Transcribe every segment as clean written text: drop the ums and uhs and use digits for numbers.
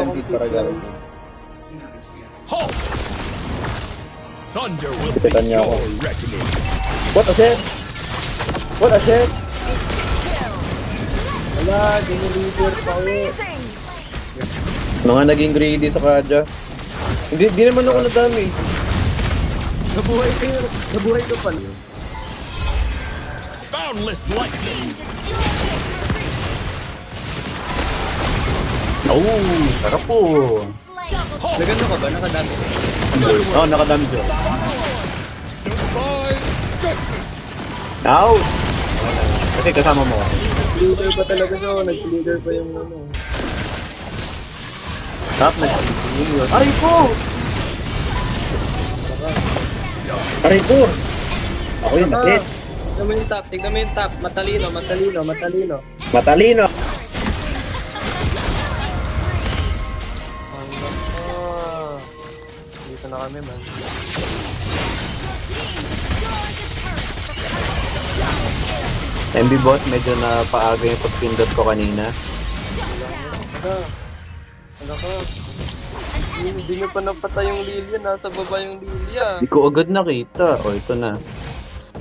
para gawin. Halt! Thunder will be Tipitan niya ako. your reckoning. What a shit! What a shit! Wala, diniliver pa ulit. Mga naging greedy sa Kaja. Hindi naman ako nadami. Nabuhay ko pala. Boundless lightning. Oh, sarap po. Nagano ka ba? Nakadami? Oo, nakadami siya. Divine judgment. Out! Kasi kasama mo. Leader pa talaga siya. Nag-leader pa yung ano. Tap, nag-leader. Aray ko! Aray ko! Ako yung nakit. Tignan mo yung top. Tignan mo yung top. Matalino. Matalino! Dito na kami, man. MB boss, medyo na paaga yung pagpindot ko kanina. Ano ka? Hindi nyo pa napatay yung Lilia. Nasa baba yung Lilia. Hindi ko agad nakita. O, ito na.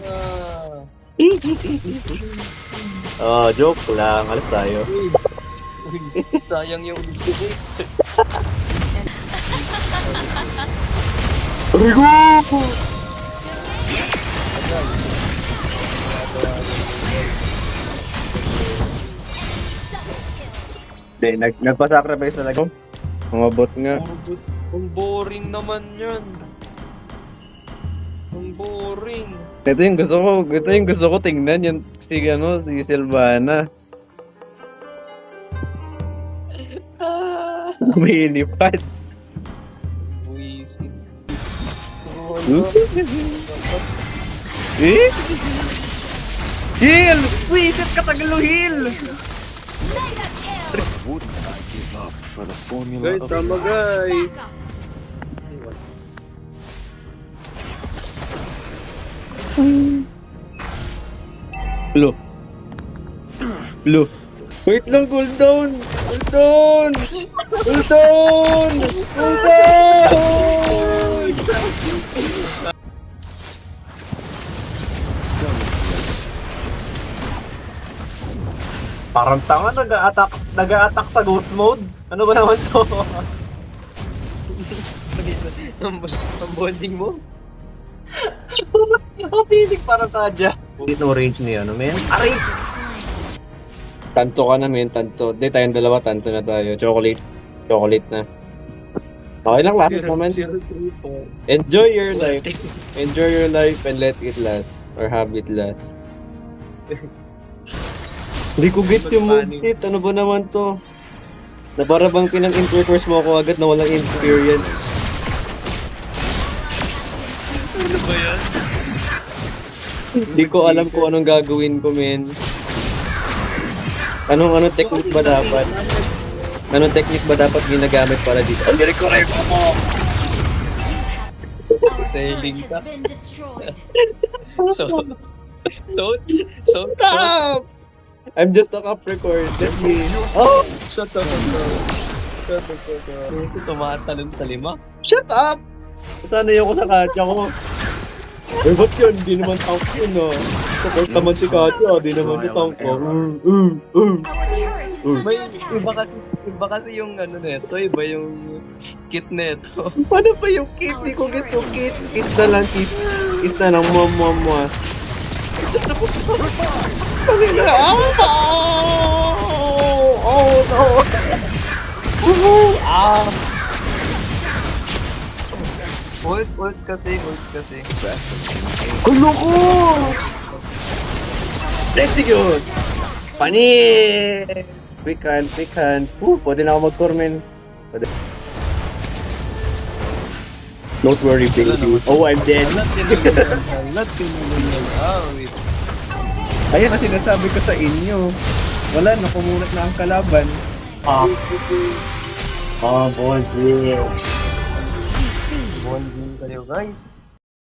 Ah. Joke lang. Alas tayo. Uy, sayang yung ultimate. Rigo! Hindi, nagpa-sacrifice talaga. Mga bot nga. Ang boring naman yun. Ang boring. Ito yung gusto ko tingnan yung si Sylvana. Lumilipad. Buisit. Eh? Heal! Wisit ka tagalo heal! Wouldn't I give up for the formula Guys, of tama guys. Blue. Blue. Wait lang, cooldown! Cooldown! Cooldown! Cooldown! Parang tanga, nag-a-attack sa ghost mode. Ano ba naman to? Ang bonding mo? Nakapilig parang Kaja. Dito range niya, ano men? Aray! Tanto ka na men, tanto. Hindi, tayong dalawa, tanto na tayo. Chocolate na. Okay lang, last naman. Enjoy your life. Enjoy your life and let it last. Or have it last. Hindi ko get yung move set. Ano ba naman to? Na para bang pinang-intercourse mo ako agad na walang experience. Ano ba yan? Hindi ko alam kung anong gagawin ko, men. Anong technique ba dapat? Anong technique ba dapat ginagamit para dito? Ang correct mo! Sailing ka. So, Stop! I'm just a Capricorn. Let me... Oh! shut up. Tumatalon sa lima. Shut up! Sana yung ko sa Katya ko. Eh, ba't yun? Di naman tank yun, oh. Support naman si Katya, di naman si tank ko. May iba kasi yung ano neto, iba yung kit neto. Paano pa yung kit? Di ko get yung kit. Kit na lang, kit. Kit na lang, mo. Oh no! Ult kasi. Gulo ko! Let's go! Pani! Quick hand. Pwede na ako mag-torment. Don't worry, baby. Oh, I'm dead. Wait. Ayan ang sinasabi ko sa inyo. Wala, nakumulat na ang kalaban. Bullshit. Bonding kayo guys.